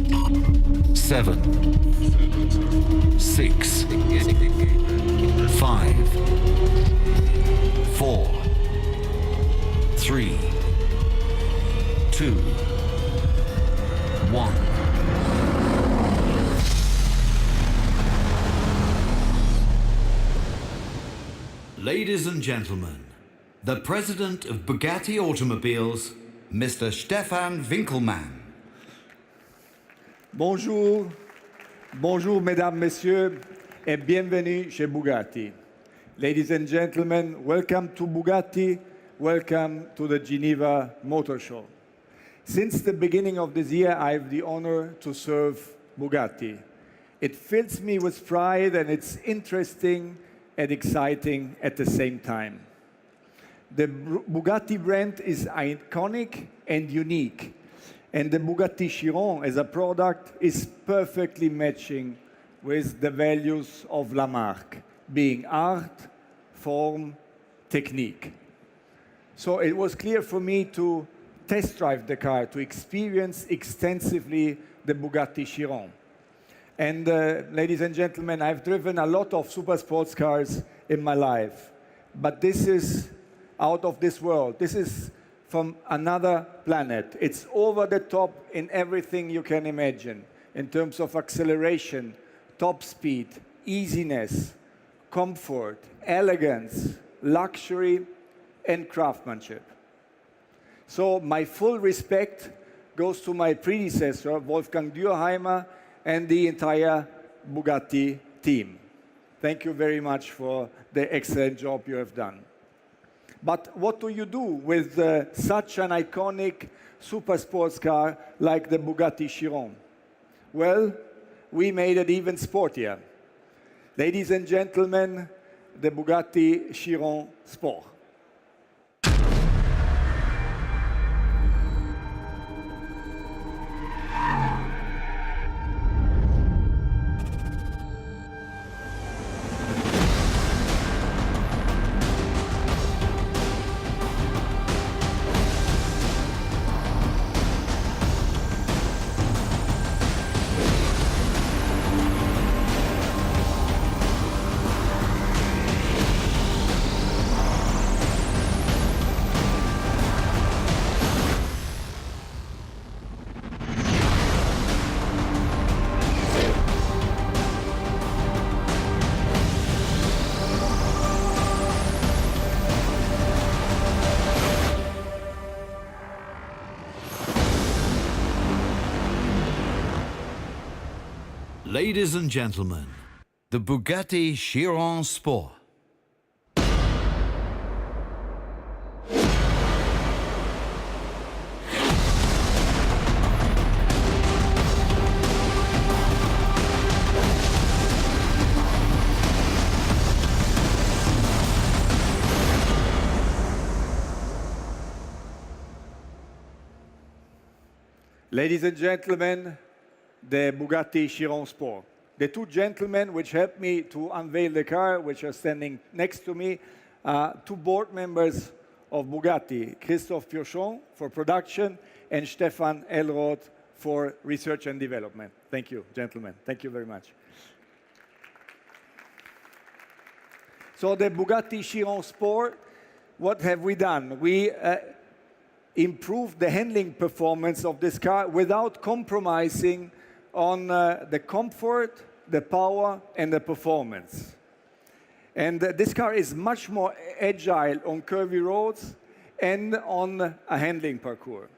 7, 6, 5, 4, 3, 2, 1. Ladies and gentlemen, the president of Bugatti Automobiles, Mr. Stefan Winkelmann. Bonjour, bonjour mesdames, messieurs, et bienvenue chez Bugatti. Ladies and gentlemen, welcome to Bugatti, welcome to the Geneva Motor Show. Since the beginning of this year, I have the honor to serve Bugatti. It fills me with pride and it's interesting and exciting at the same time. The Bugatti brand is iconic and unique, and the Bugatti Chiron as a product is perfectly matching with the values of La Marque, being art, form, technique. So it was clear for me to test drive the car, to experience extensively the Bugatti Chiron. And ladies and gentlemen, I've driven a lot of super sports cars in my life, but this is out of this world. This is from another planet. It's over the top in everything you can imagine, in terms of acceleration, top speed, easiness, comfort, elegance, luxury, and craftsmanship. So my full respect goes to my predecessor, Wolfgang Dürheimer, and the entire Bugatti team. Thank you very much for the excellent job you have done. But what do you do with such an iconic super sports car like the Bugatti Chiron? Well, we made it even sportier. Ladies and gentlemen, the Bugatti Chiron Sport. Ladies and gentlemen, the Bugatti Chiron Sport. Ladies and gentlemen, the Bugatti Chiron Sport. The two gentlemen which helped me to unveil the car, which are standing next to me, two board members of Bugatti, Christophe Piochon for production and Stefan Elroth for research and development. Thank you, gentlemen. Thank you very much. So the Bugatti Chiron Sport, what have we done? We improved the handling performance of this car without compromising on the comfort, the power, and the performance. And this car is much more agile on curvy roads and on a handling parcours.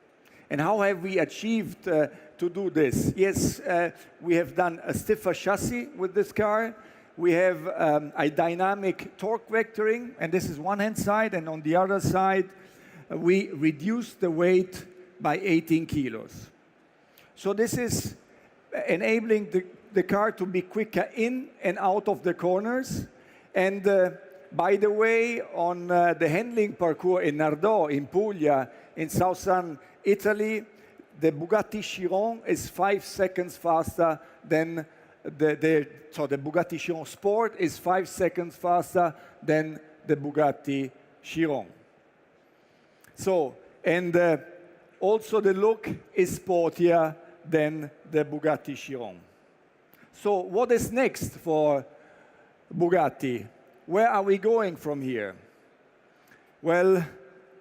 And how have we achieved to do this? Yes, we have done a stiffer chassis with this car. We have a dynamic torque vectoring, and this is one hand side, and on the other side, we reduced the weight by 18 kilos. So this is enabling the car to be quicker in and out of the corners. And by the way, on the handling parcours in Nardo, in Puglia, in southern Italy, the Bugatti Chiron is 5 seconds faster than the Bugatti Chiron Sport is 5 seconds faster than the Bugatti Chiron. So, and also the look is sportier than the Bugatti Chiron. So what is next for Bugatti? Where are we going from here? Well,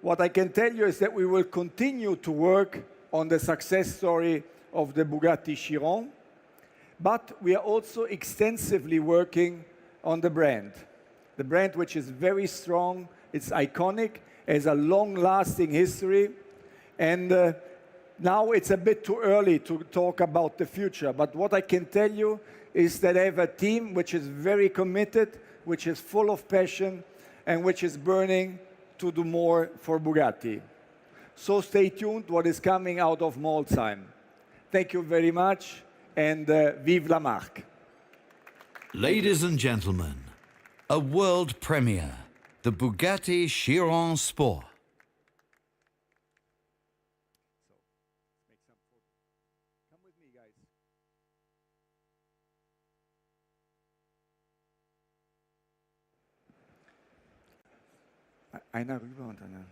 what I can tell you is that we will continue to work on the success story of the Bugatti Chiron, but we are also extensively working on the brand. The brand, which is very strong, it's iconic, has a long-lasting history, and now it's a bit too early to talk about the future, but what I can tell you is that I have a team which is very committed, which is full of passion, and which is burning to do more for Bugatti. So stay tuned what is coming out of Molsheim. Thank you very much, and vive la marque. Ladies and gentlemen, a world premiere, the Bugatti Chiron Sport. Come with me, guys. Einer rüber und einer.